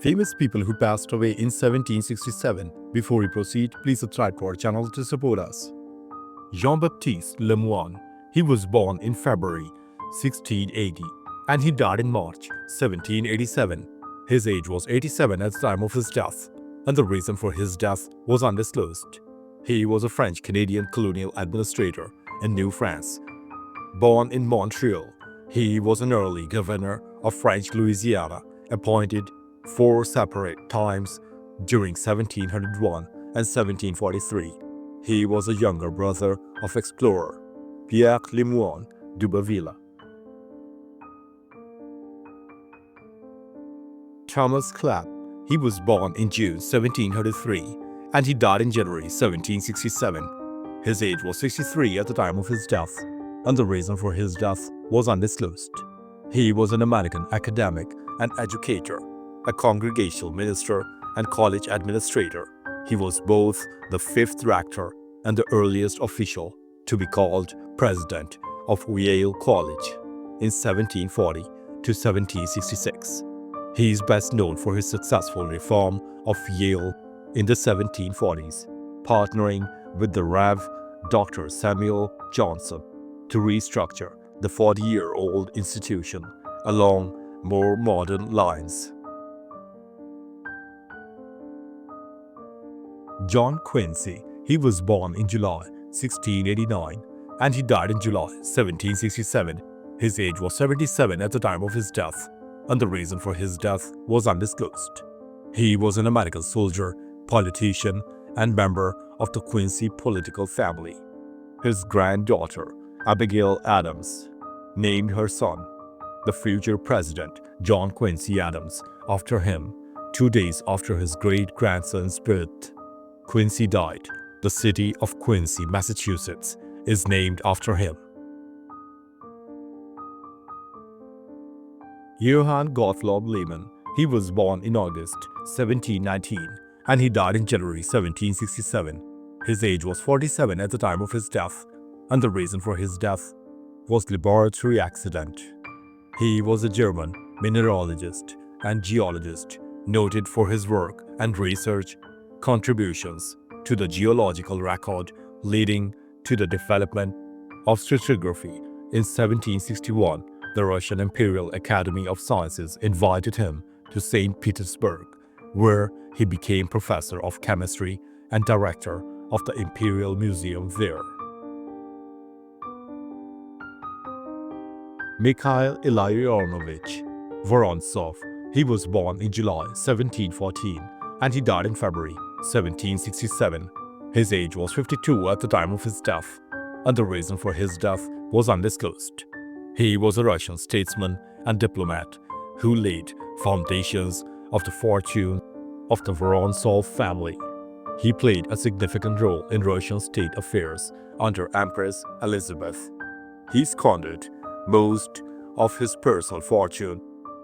Famous people who passed away in 1767. Before we proceed, please subscribe to our channel to support us. Jean-Baptiste Lemoine. He was born in February 1680 and he died in March 1787. His age was 87 at the time of his death, and the reason for his death was undisclosed. He was a French-Canadian colonial administrator in New France. Born in Montreal, he was an early governor of French Louisiana, appointed 4 separate times during 1701 and 1743. He was a younger brother of explorer Pierre Lemoine d'Iberville. Thomas Clapp. He was born in June 1703 and he died in January 1767. His age was 63 at the time of his death, and the reason for his death was undisclosed. He was an American academic and educator, a congregational minister and college administrator. He was both the 5th rector and the earliest official to be called president of Yale College in 1740 to 1766. He is best known for his successful reform of Yale in the 1740s, partnering with the Rev. Dr. Samuel Johnson to restructure the 40-year-old institution along more modern lines. John Quincy. He was born in July 1689 and he died in July 1767. His age was 77 at the time of his death, and the reason for his death was undisclosed. He was an American soldier, politician, and member of the Quincy political family. His granddaughter, Abigail Adams, named her son, the future president John Quincy Adams, after him 2 days after his great-grandson's birth. Quincy died. The city of Quincy, Massachusetts, is named after him. Johann Gottlob Lehmann. He was born in August 1719 and he died in January 1767. His age was 47 at the time of his death, and the reason for his death was laboratory accident. He was a German mineralogist and geologist, noted for his work and research contributions to the geological record, leading to the development of stratigraphy. In 1761, the Russian Imperial Academy of Sciences invited him to St. Petersburg, where he became professor of chemistry and director of the Imperial Museum there. Mikhail Ilyarionovich Vorontsov. He was born in July 1714 and he died in February 1767. His age was 52 at the time of his death, and the reason for his death was undisclosed. He was a Russian statesman and diplomat who laid foundations of the fortune of the Vorontsov family. He played a significant role in Russian state affairs under Empress Elizabeth. He squandered most of his personal fortune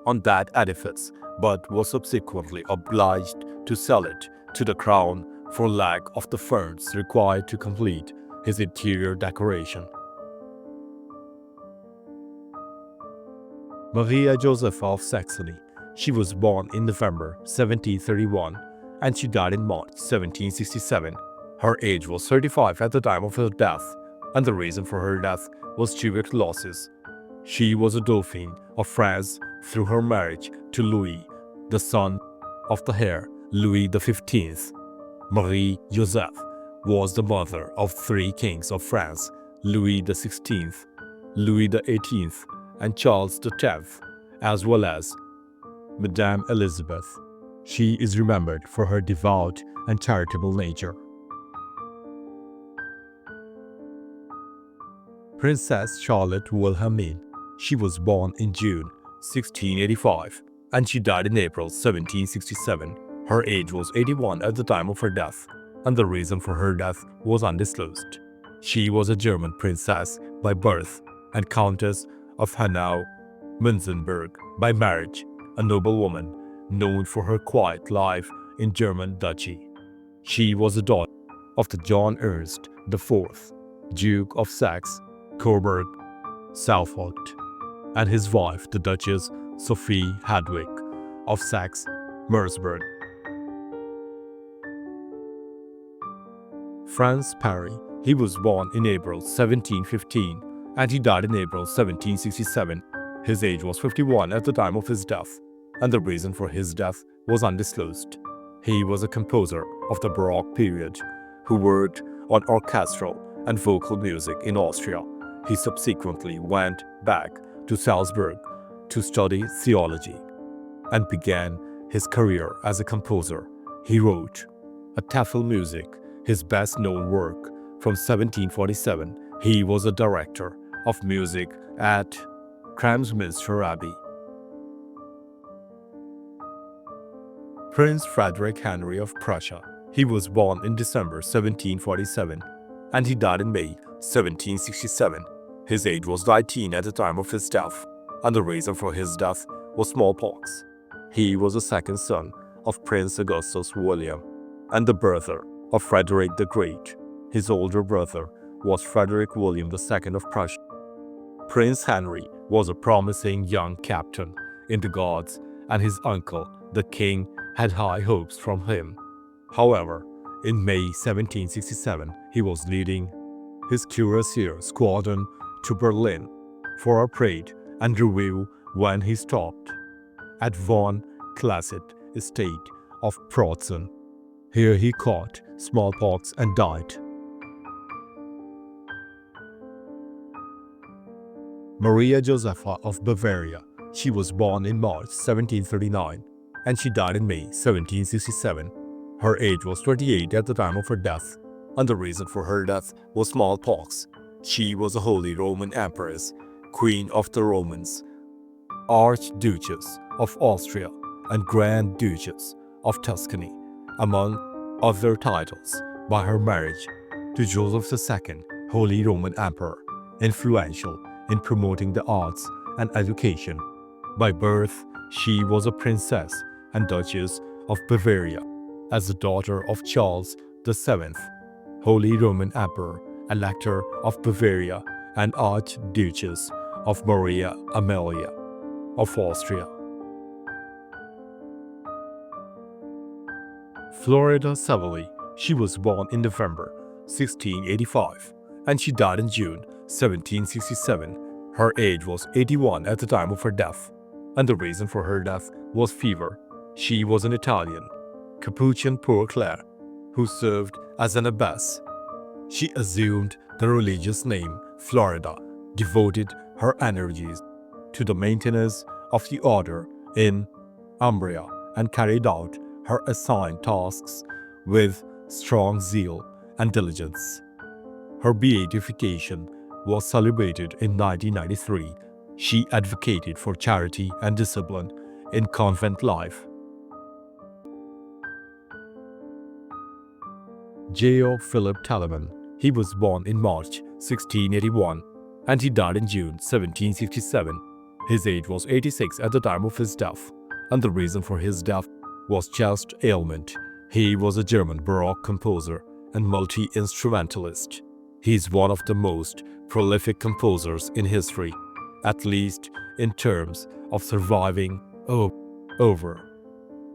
on that edifice, but was subsequently obliged to sell it to the crown for lack of the funds required to complete his interior decoration. Maria Josepha of Saxony. She was born in November 1731 and she died in March 1767. Her age was 35 at the time of her death, and the reason for her death was tuberculosis. She was a Dauphin of France through her marriage to Louis, the son of the heir Louis XV. Marie Joseph was the mother of 3 kings of France: Louis XVI, Louis XVIII, and Charles X, as well as Madame Elizabeth. She is remembered for her devout and charitable nature. Princess Charlotte Wilhelmine. She was born in June 1685 and she died in April 1767. Her age was 81 at the time of her death, and the reason for her death was undisclosed. She was a German princess by birth and Countess of Hanau-Münzenberg by marriage, a noblewoman known for her quiet life in German duchy. She was a daughter of the John Ernst IV, Duke of Saxe-Coburg-Saalfeld, and his wife, the Duchess Sophie Hedwig of Saxe Mersberg. Franz Parry. He was born in April 1715 and he died in April 1767. His age was 51 at the time of his death, and the reason for his death was undisclosed. He was a composer of the Baroque period who worked on orchestral and vocal music in Austria. He subsequently went back to Salzburg to study theology and began his career as a composer. He wrote a Tafel music, his best-known work from 1747. He was a director of music at Kramsminster Abbey. Prince Frederick Henry of Prussia. He was born in December 1747 and he died in May 1767. His age was 19 at the time of his death, and the reason for his death was smallpox. He was the second son of Prince Augustus William and the brother of Frederick the Great. His older brother was Frederick William II of Prussia. Prince Henry was a promising young captain in the Guards, and his uncle, the king, had high hopes from him. However, in May 1767, he was leading his cuirassier squadron to Berlin for a parade and review when he stopped at von Classet estate of Protzen. Here he caught smallpox and died. Maria Josepha of Bavaria. She was born in March 1739 and she died in May 1767. Her age was 28 at the time of her death, and the reason for her death was smallpox. She was a Holy Roman Empress, Queen of the Romans, Archduchess of Austria, and Grand Duchess of Tuscany, among other titles, by her marriage to Joseph II, Holy Roman Emperor, influential in promoting the arts and education. By birth, she was a princess and Duchess of Bavaria. As the daughter of Charles VII, Holy Roman Emperor, Elector of Bavaria, and Archduchess of Maria Amelia of Austria. Florida Savelli. She was born in November 1685 and she died in June 1767. Her age was 81 at the time of her death, and the reason for her death was fever. She was an Italian Capuchin Poor Clare who served as an abbess. She assumed the religious name Florida, devoted her energies to the maintenance of the order in Umbria, and carried out her assigned tasks with strong zeal and diligence. Her beatification was celebrated in 1993. She advocated for charity and discipline in convent life. J.O. Philip Telemann. He was born in March 1681 and he died in June 1767. His age was 86 at the time of his death, and the reason for his death was chest ailment. He was a German Baroque composer and multi-instrumentalist. He is one of the most prolific composers in history, at least in terms of surviving over.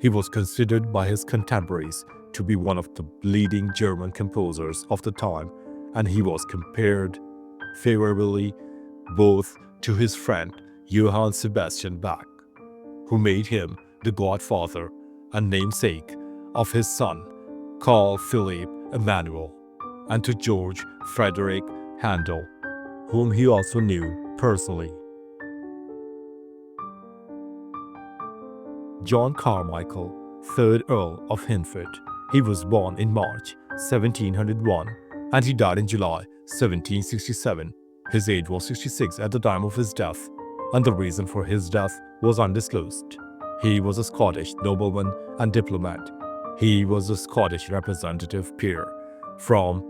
He was considered by his contemporaries to be one of the leading German composers of the time, and he was compared favorably both to his friend Johann Sebastian Bach, who made him the godfather and namesake of his son Carl Philipp Emanuel, and to George Frederick Handel, whom he also knew personally. John Carmichael, 3rd Earl of Hinford. He was born in March 1701 and he died in July 1767. His age was 66 at the time of his death, and the reason for his death was undisclosed. He was a Scottish nobleman and diplomat. He was a Scottish representative peer from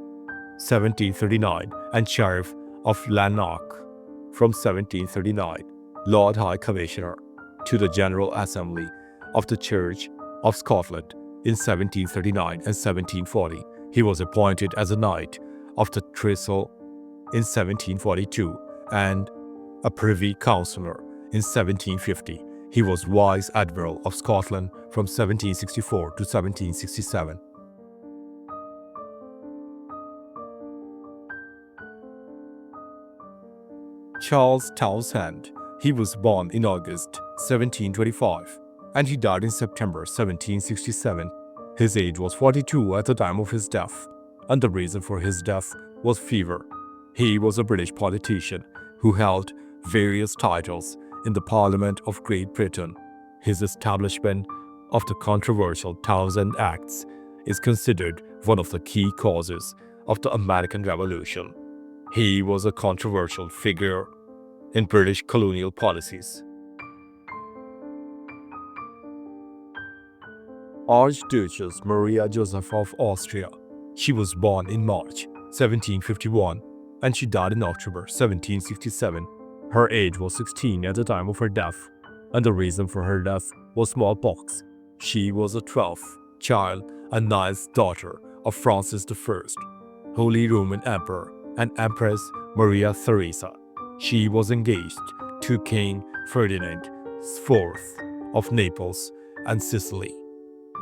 1739 and Sheriff of Lanark from 1739, Lord High Commissioner to the General Assembly of the Church of Scotland in 1739 and 1740. He was appointed as a Knight of the Thistle in 1742 and a Privy Councillor in 1750. He was Vice Admiral of Scotland from 1764 to 1767. Charles Townshend. He was born in August 1725 and he died in September 1767. His age was 42 at the time of his death, and the reason for his death was fever. He was a British politician who held various titles in the Parliament of Great Britain. His establishment of the controversial Townshend Acts is considered one of the key causes of the American Revolution. He was a controversial figure in British colonial policies. Archduchess Maria Josepha of Austria. She was born in March 1751 and she died in October 1767. Her age was 16 at the time of her death, and the reason for her death was smallpox. She was the 12th child and 9th daughter of Francis I, Holy Roman Emperor, and Empress Maria Theresa. She was engaged to King Ferdinand IV of Naples and Sicily,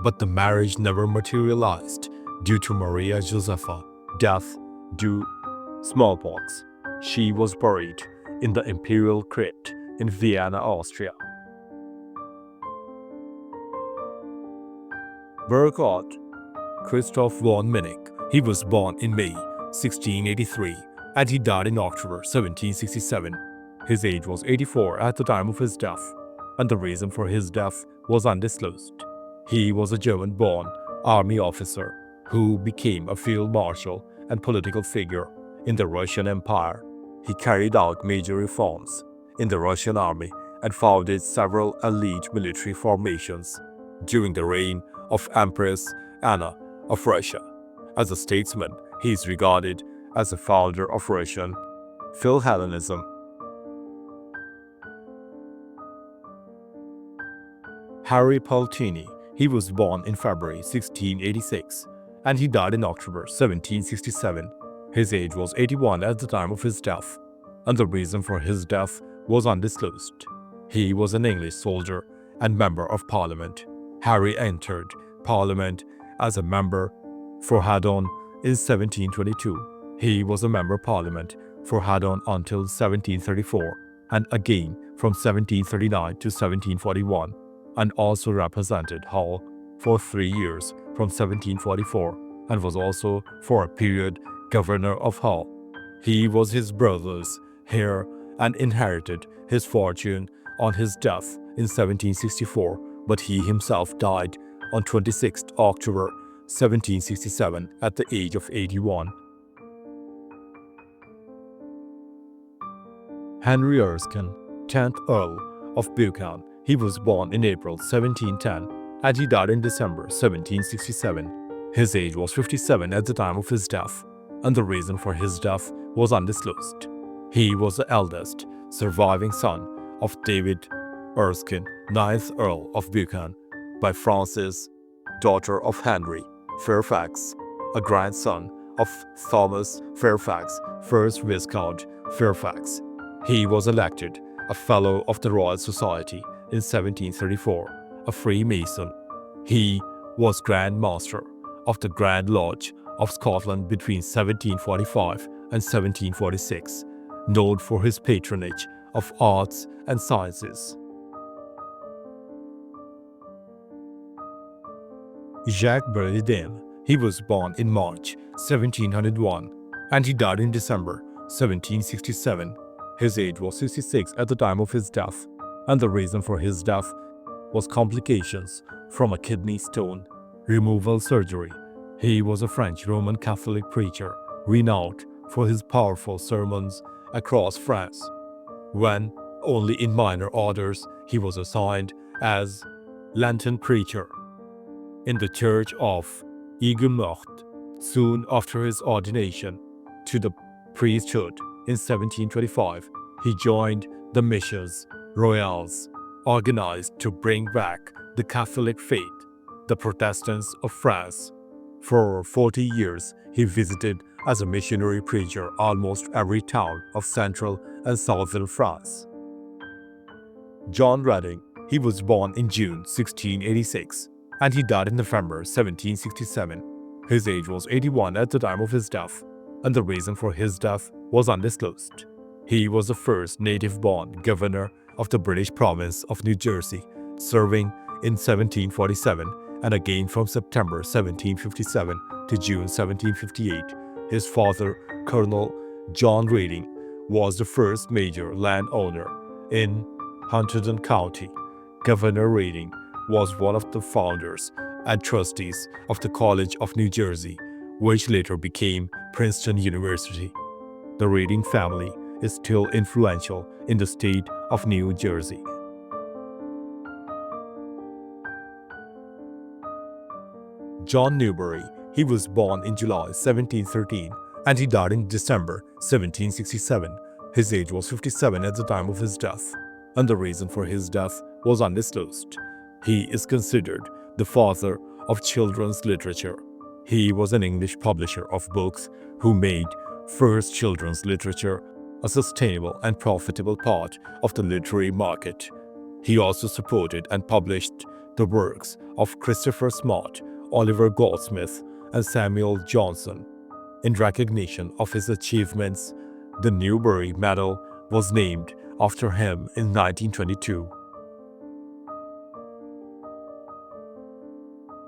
but the marriage never materialized due to Maria Josepha's death due smallpox. She was buried in the imperial crypt in Vienna, Austria. Burkhard Christoph von Minnick. He was born in May 1683 and he died in October 1767. His age was 84 at the time of his death, and the reason for his death was undisclosed. He was a German-born army officer who became a field marshal and political figure in the Russian Empire. He carried out major reforms in the Russian army and founded several elite military formations during the reign of Empress Anna of Russia. As a statesman, he is regarded as the founder of Russian Philhellenism. Harry Paltini. He was born in February 1686 and he died in October 1767. His age was 81 at the time of his death, and the reason for his death was undisclosed. He was an English soldier and member of Parliament. Harry entered Parliament as a member for Haddon in 1722. He was a member of Parliament for Haddon until 1734 and again from 1739 to 1741, and also represented Hull for 3 years from 1744 and was also for a period governor of Hull. He was his brother's heir and inherited his fortune on his death in 1764, but he himself died on 26 October 1767 at the age of 81. Henry Erskine, 10th Earl of Buchan. He was born in April 1710 and he died in December 1767. His age was 57 at the time of his death, and the reason for his death was undisclosed. He was the eldest surviving son of David Erskine, 9th Earl of Buchan, by Frances, daughter of Henry Fairfax, a grandson of Thomas Fairfax, 1st Viscount Fairfax. He was elected a Fellow of the Royal Society in 1734, a Freemason. He was Grand Master of the Grand Lodge of Scotland between 1745 and 1746, known for his patronage of arts and sciences. Jacques Brédin. He was born in March 1701 and he died in December 1767. His age was 66 at the time of his death, and the reason for his death was complications from a kidney stone removal surgery. He was a French Roman Catholic preacher, renowned for his powerful sermons across France. When only in minor orders, he was assigned as Lenten preacher in the Church of Aigues-Mortes. Soon after his ordination to the priesthood in 1725, he joined the Missions Royales, organized to bring back the Catholic faith, the Protestants of France. For 40 years, he visited as a missionary preacher almost every town of central and southern France. John Reading. He was born in June 1686 and he died in November 1767. His age was 81 at the time of his death, and the reason for his death was undisclosed. He was the first native-born governor of the British province of New Jersey, serving in 1747 and again from September 1757 to June 1758. His father, Colonel John Reading, was the first major landowner in Hunterdon County. Governor Reading was one of the founders and trustees of the College of New Jersey, which later became Princeton University. The Reading family is still influential in the state of New Jersey. John Newbery. He was born in July 1713 and he died in December 1767. His age was 57 at the time of his death, and the reason for his death was undisclosed. He is considered the father of children's literature. He was an English publisher of books who made first children's literature a sustainable and profitable part of the literary market. He also supported and published the works of Christopher Smart, Oliver Goldsmith, and Samuel Johnson. In recognition of his achievements, the Newbery Medal was named after him in 1922.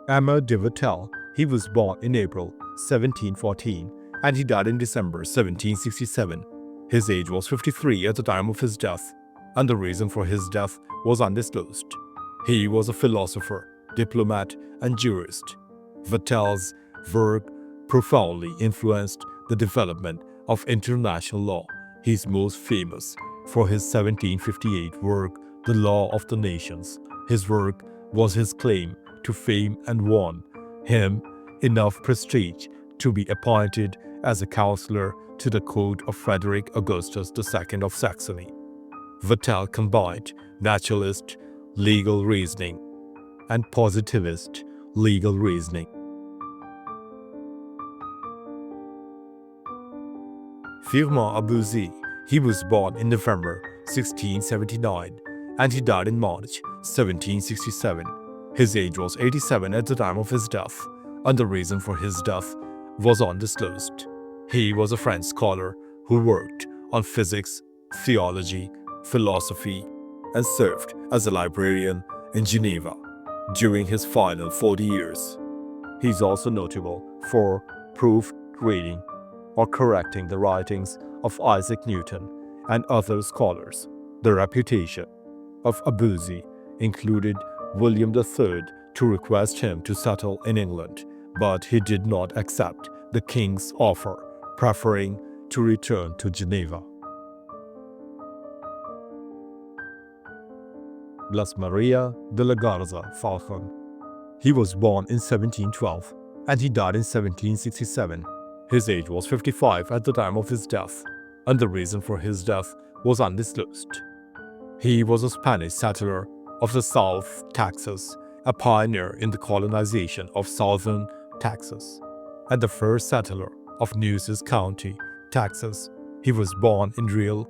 Aimé de Vattel. He was born in April 1714 and he died in December 1767. His age was 53 at the time of his death, and the reason for his death was undisclosed. He was a philosopher, diplomat, and jurist. Vattel's work profoundly influenced the development of international law. He is most famous for his 1758 work, The Law of the Nations. His work was his claim to fame and won him enough prestige to be appointed as a counselor to the court of Frederick Augustus II of Saxony. Vattel combined naturalist legal reasoning and positivist legal reasoning. Firmin Abuzi. He was born in November 1679 and he died in March 1767. His age was 87 at the time of his death, and the reason for his death was undisclosed. He was a French scholar who worked on physics, theology, philosophy, and served as a librarian in Geneva during his final 40 years. He is also notable for proofreading or correcting the writings of Isaac Newton and other scholars. The reputation of Abuzi included William III to request him to settle in England, but he did not accept the king's offer, preferring to return to Geneva. Blas Maria de la Garza Falcon. He was born in 1712 and he died in 1767. His age was 55 at the time of his death, and the reason for his death was undisclosed. He was a Spanish settler of the South Texas, a pioneer in the colonization of southern Texas, and the first settler of Nueces County, Texas. He was born in Rio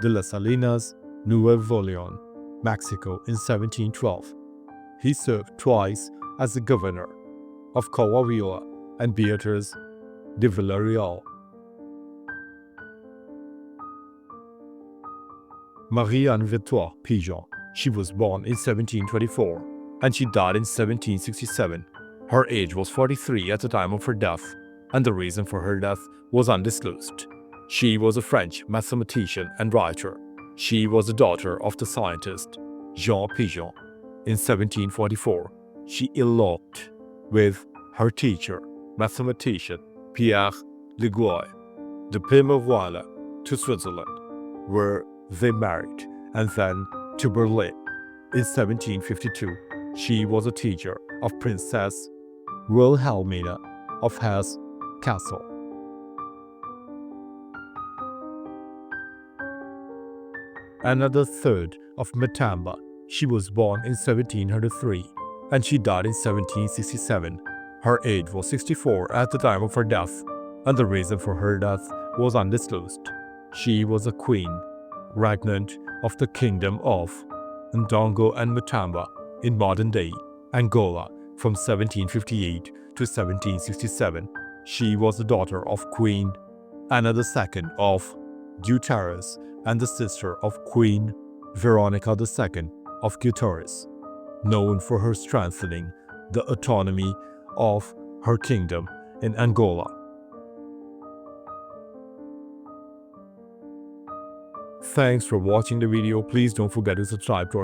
de las Salinas, Nuevo León, Mexico in 1712. He served twice as the governor of Coahuila and Beatriz de Villarreal. Marie-Anne Victoire Pigeon. She was born in 1724 and she died in 1767. Her age was 43 at the time of her death, and the reason for her death was undisclosed. She was a French mathematician and writer. She was the daughter of the scientist Jean Pigeon. In 1744, she eloped with her teacher, mathematician Pierre Legoy de Pimevoila, to Switzerland, where they married, and then to Berlin. In 1752, she was a teacher of Princess Wilhelmina of Hesse-Kassel. Another third of Matamba. She was born in 1703 and she died in 1767. Her age was 64 at the time of her death, and the reason for her death was undisclosed. She was a queen, regnant of the Kingdom of Ndongo and Matamba in modern-day Angola from 1758 to 1767. She was the daughter of Queen Anna II of Guitares and the sister of Queen Veronica II of Guitares, known for her strengthening the autonomy of her kingdom in Angola. Thanks for watching the video. Please don't forget to subscribe to our channel.